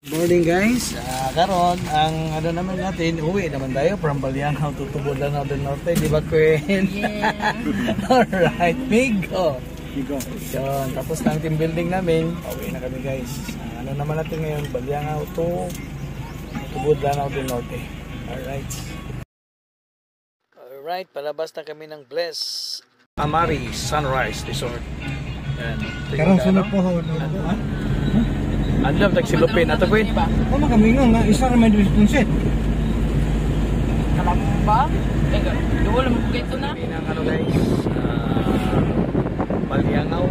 Morning guys, karon ang ano naman natin, uwi naman tayo from Balianghaw to Tubudan del Norte, di ba Queen? Yeah. Alright, Migo. Yun, tapos na ang team building namin, uwi na kami guys. Ano naman natin ngayon, Balianghaw to Tubudan del Norte. Alright, palabas na kami ng Bless Amari Sunrise Resort. Yan. Karang sunod po ho. Andam tag silupin ato Queen. Ano kami nga isa ra may response. Kalamba? Duwala mo ito na. Pinang ano guys, Balianghaw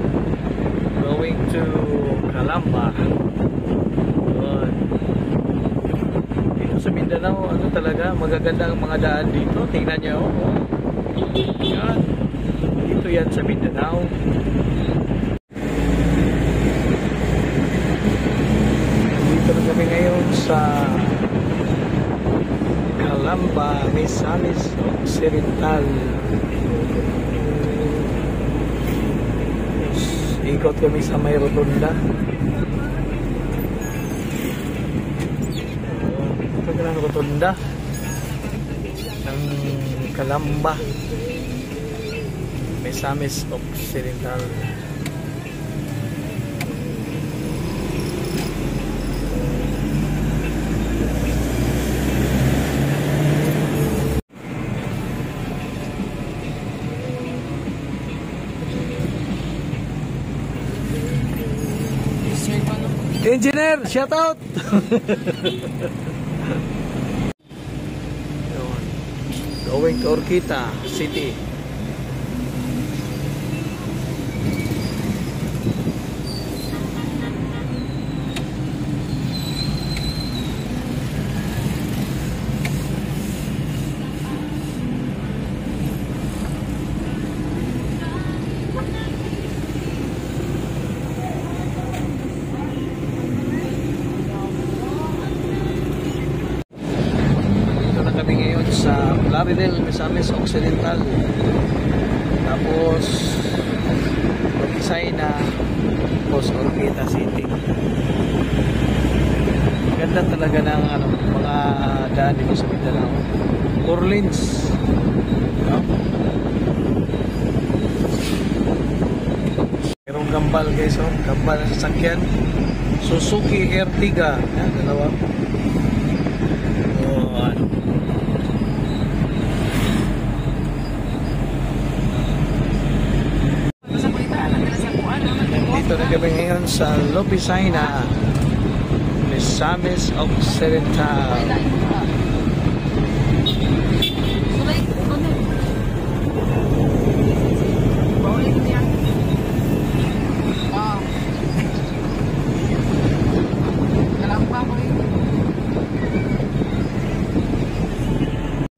going to Calamba. Yun. Dito sa Mindanao, ano talaga, magaganda ang mga daan dito. Tingnan nyo. Yan. Dito yan sa Mindanao. Dito na kami ngayon sa Calamba, Misamis Occidental. Ikot kami sa may rotunda. Ito ka ng rotunda ng Calamba, Misamis Occidental. Engineer, shout out. Going to Orquita City. Sa Plaridel, Misamis Occidental, tapos Logisay na tapos Orquita City. Ganda talaga ng ano, mga daan dito sa Mindanao. Orleans, no? Merong gambal guys, oh. Gambal na sasakyan Suzuki Ertiga. Yan, dalawa. Dito na kami ngayon sa Lopisaina, Misamis Occidental.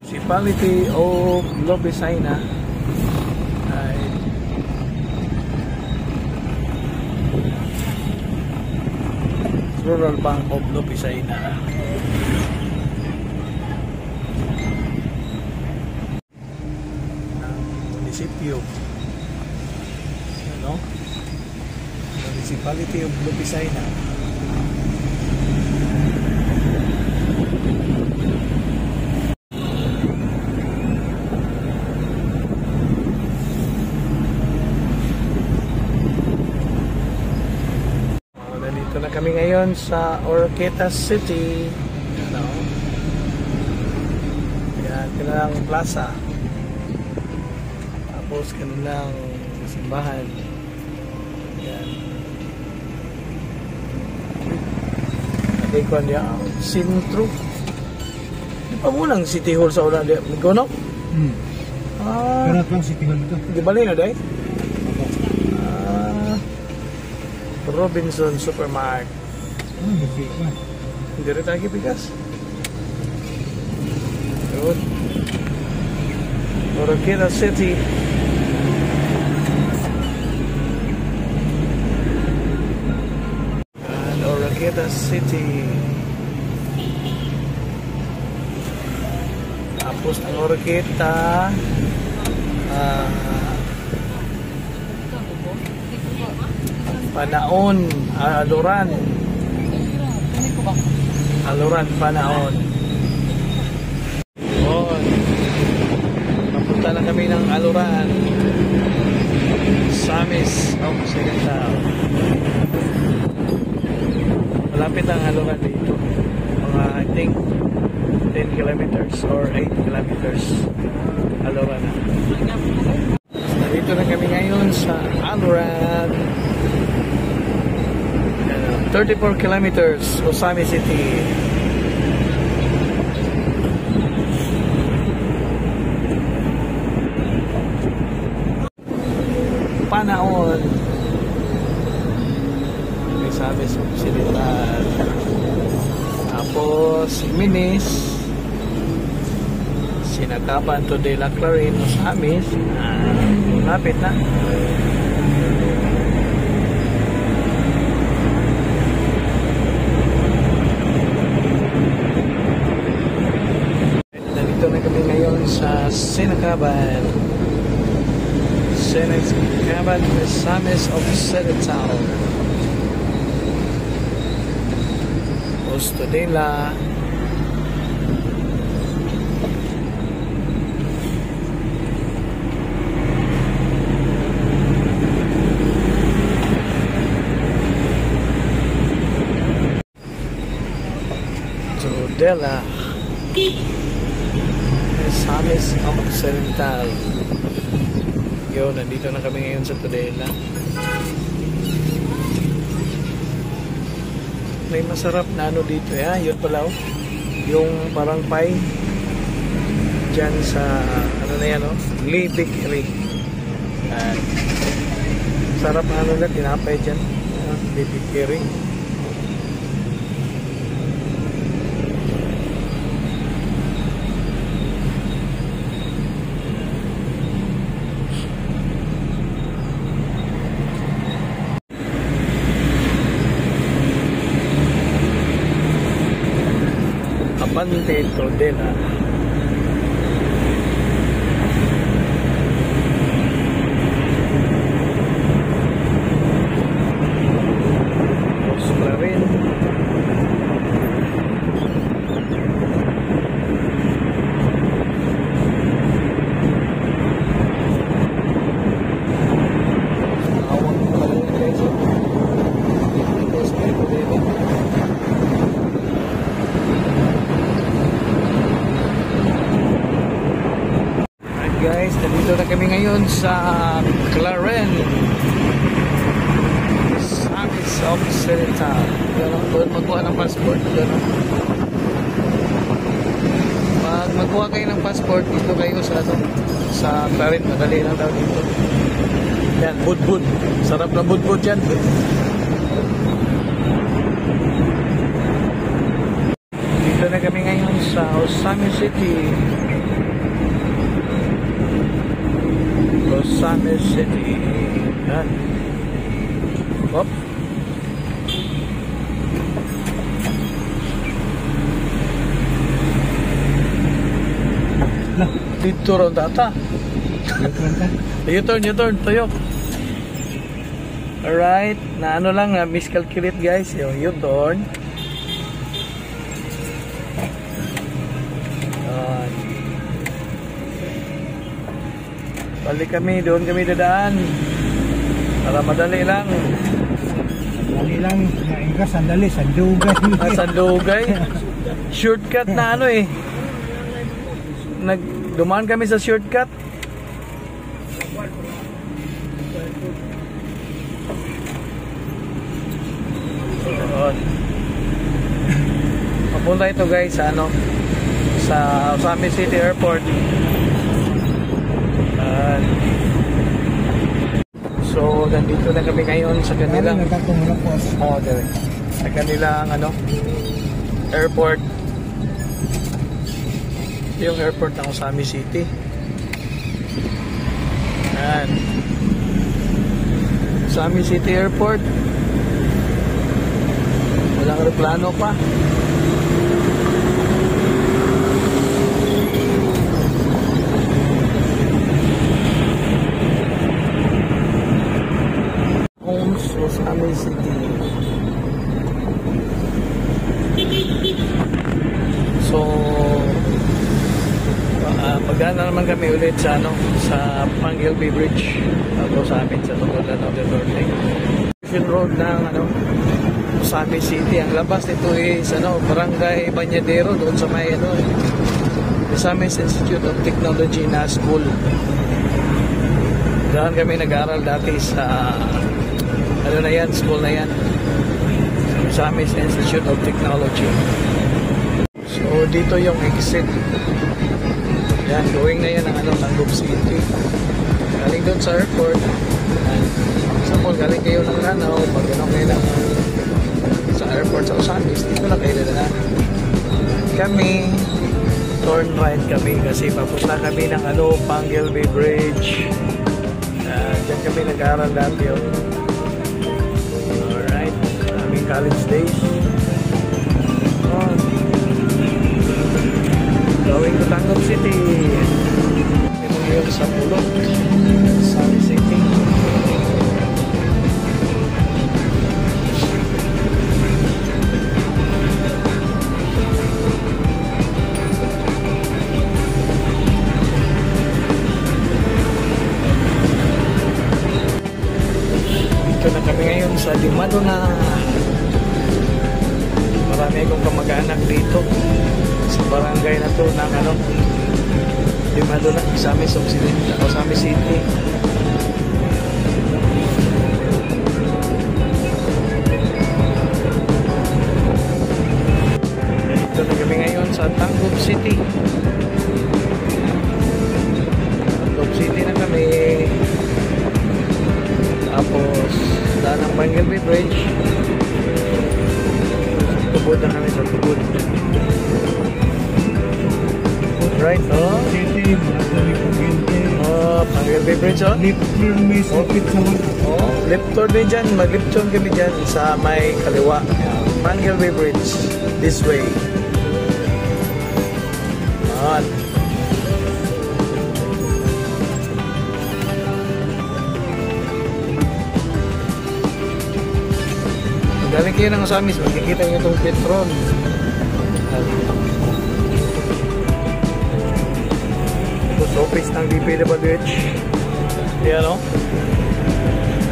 Municipality of Lopisaina. Rural Bank of Lopisaina. Munisipyo, ano? Municipality of Lopisaina. Dito na kami ngayon sa Orquita City. Ano? Yan, kanilang plaza. Tapos kanilang simbahan. Yan. Ate ko niya, sintro. Di pa mo lang City Hall sa una. Migono? Pero lang City Hall ito. Di bali na dahi? Robinson Supermarket. Hindi rin tayo pikas. Good. Orquita City. And Orquita City. Tapos ng Orquita, Panaon, Aluran. Aluran, Panaon. Yun. Papunta na kami ng Aluran. Samis Occidental. Malapit ang Aluran dito. Mga, I think, 10 kilometers or 8 kilometers. Aluran na. Dito na kami ngayon sa Aluran. 34 kilometers, Osami City. Panaon. Osami Occidental. Tapos Minis. Sinagapan to de la Clarin, Osami. Lapit na. Nandito na kami ngayon sa Sinagaban. Sinagaban, Samis Occidental. Ostodela. Tudela, Samis Occidental. Yo, nandito na kami ngayon sa Tudela. May masarap na ano dito, yun pala, yung parang pie dyan sa ano na yan, Lee Bakery. Sarap na ano na tinapay dyan, Lee Bakery. Abante Tudela. Clarin. Awang pala yun guys. Tapos may Tudela. Guys, nandito na kami ngayon sa Clarin, Samis Occidental. Doon magkuha ng passport. Pag magkuha kayo ng passport, dito kayo sa Clarin. Madali lang daw dito. Yan, budbud. Sarap na budbud yan. Dito na kami ngayon sa Osami City. Osami City. Yan. Hop. Dito ron data. U-turn, tuyok. Alright. Na ano lang, miscalculate guys. Yung U-turn. Balik kami, doon kami dadaan. Para madali lang. Madali lang, naingka, sandali, sandugay. Sandugay. Shortcut na ano eh. Dumaan kami sa shortcut. Papunta ito guys sa sa Osami City Airport. So, nandito na kami ngayon sa kanilang sa kanilang airport. Yung airport ng Osami City. Yan. Osami City Airport. Walang aeroplano pa. Osami City. Daan na naman kami ulit sa sa Panggilby Bridge. Ako sa amin sa Tugulan del Norte. Road ng Sami City. Ang labas nito is Barangay Bañadero doon sa may Misamis Institute of Technology na school. Daan kami nag-aaral dati sa school na yan. Misamis Institute of Technology. So dito yung exit. Yan, going na yan ang Tangub City. Galing doon sa airport. Example, galing kayo ng Lanao, pag kayo lang sa airport sa Osamis, dito na kayo na. Kami, turn right kami kasi papunta kami ng Panggilby Bridge. Diyan kami nag-aaral dati yun. Alright, aming college days. Going to Tangub City. Ito ngayon sa Pulot, Sami City. Dito na kami ngayon sa Dimaduna. Marami akong kamag-anak dito sa barangay na to ng Dimaduna, Misamis Occidental, Sami City. Dito na kami ngayon sa Tangub City. Tangub City na kami. Tapos daan ng Panggilby Bridge. Tubod na kami sa tubod. Right, City, Panggilby Bridge, left turn may sapit sa left turn din dyan. Mag-left turn kami dyan sa may kaliwa. Panggilby Bridge, this way. Galing kayo ng Osamis, makikita nyo itong Petron. Office ng DPWH. Yan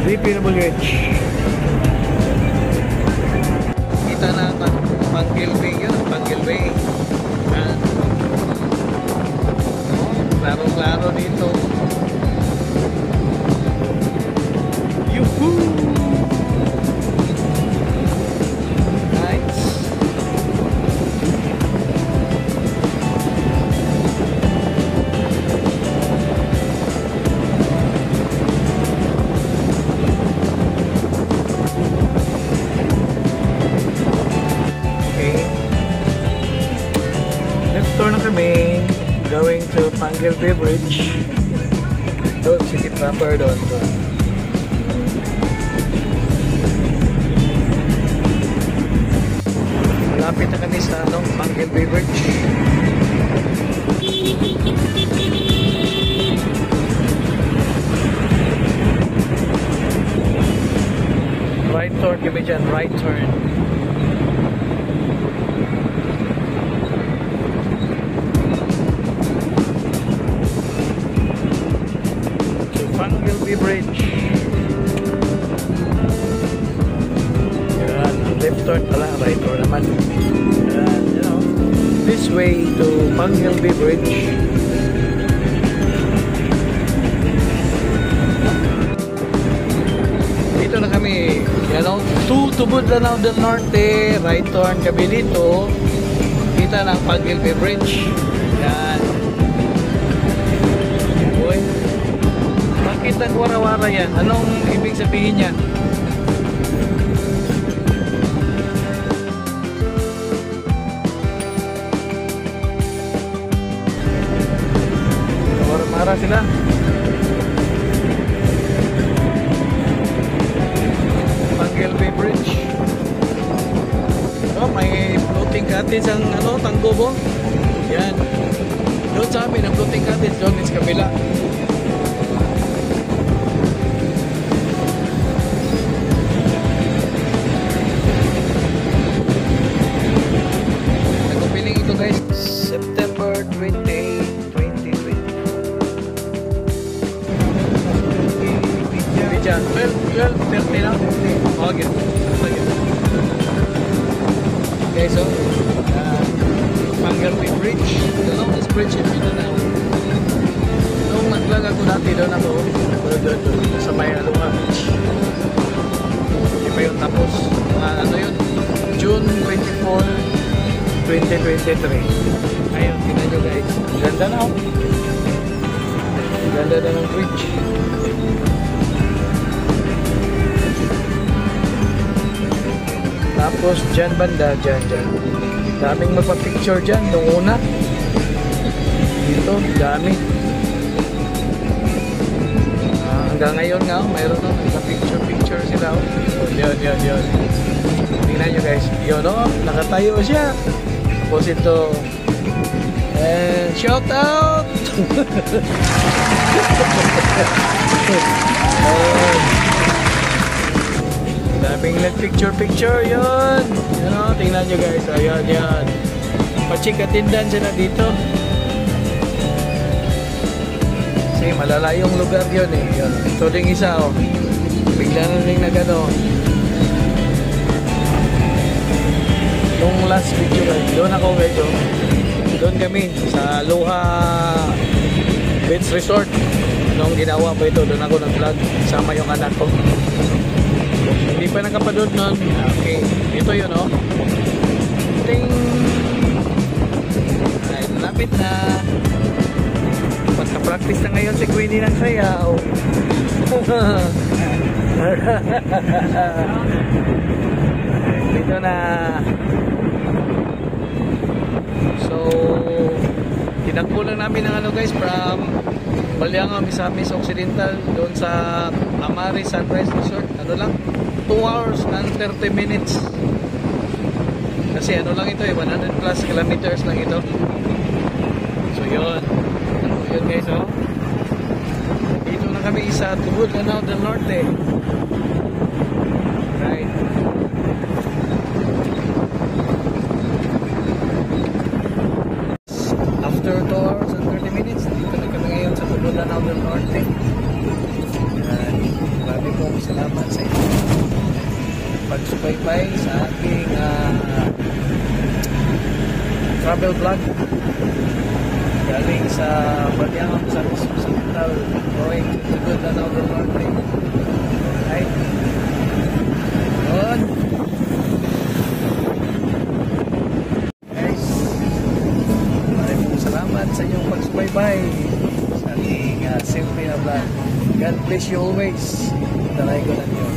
DPWH. Kita na Panggilby yun, Panggilby. Klaro-klaro dito. Yuhuu! Nice. Tour na kami going to Panggilby Bridge. Doon, city proper doon. Malapit na kami sa Panggilby Bridge. Right turn kami dyan, right turn. Panggilby Bridge. Yan, left turn pala, right turn naman. Yan, this way to Panggilby Bridge. Dito na kami, to Tugulan del Norte, right turn kami dito. Kita ng Panggilby Bridge. Yan. Bakit wara-wara yan? Anong ibig sabihin niya? Wara-wara sila. Panggilby Bridge. May floating cottage ang Tanggubo. Yan. Doon sa amin ang floating cottage doon is kabila. September 28, 2020. guys, oh. Mangarwi Bridge. The longest bridge in Mindanao. Nung naglag ako dati doon ako, doon sa may Aloha Beach. Hindi pa yun tapos. Ano yun? June 24, 2023. Ayun, tingnan nyo guys. Ganda na oh. Ganda na ng bridge. Tapos dyan banda, dyan. Daming magpa-picture dyan nung una. Dito, dami. Hanggang ngayon nga, mayroon na magpa-picture sila. Yun. Tingnan nyo guys. Yun o, nakatayo siya. Tapos ito. And shout out! Daming nag-picture yun. Yun o, tingnan nyo guys. Ayan. Pachikatindan sila dito. Kasi malalayong lugar yun eh. Yun. Ito ding isa o. Bigla na rin nagano. Nung last video guys, doon ako guys o. Doon kami sa Aloha Beach Resort. Nung ginawa ko ito, doon ako nag-vlog. Sama yung anak ko. Hindi pa nakapanood nun. Okay. Ito yun o. Ting! Ay, lapit na. Magka-practice na ngayon si Queenie ng sayaw. Dito na. So, tinakbo lang namin ng ano guys from Balianga, Misamis Occidental doon sa Amari Sunrise Resort. Ano lang? 2 hours and 30 minutes. Kasi ano lang ito eh, 100 plus kilometers lang ito. So yun. Yun guys oh. Dito na kami sa Tubod Lanao del Norte. Right. After 2 hours and 30 minutes, dito na kami ngayon sa Tubod Lanao del Norte. Maraming po salamat sa inyo pagsubaybay sa aking travel vlog galing sa Balianga sa Occidental going to Tubod Lanao del Norte. Right? Good. Guys, maraming salamat sa inyong pagsubaybay sa aking simple na vlog. God bless you always. Talay ko lang yun.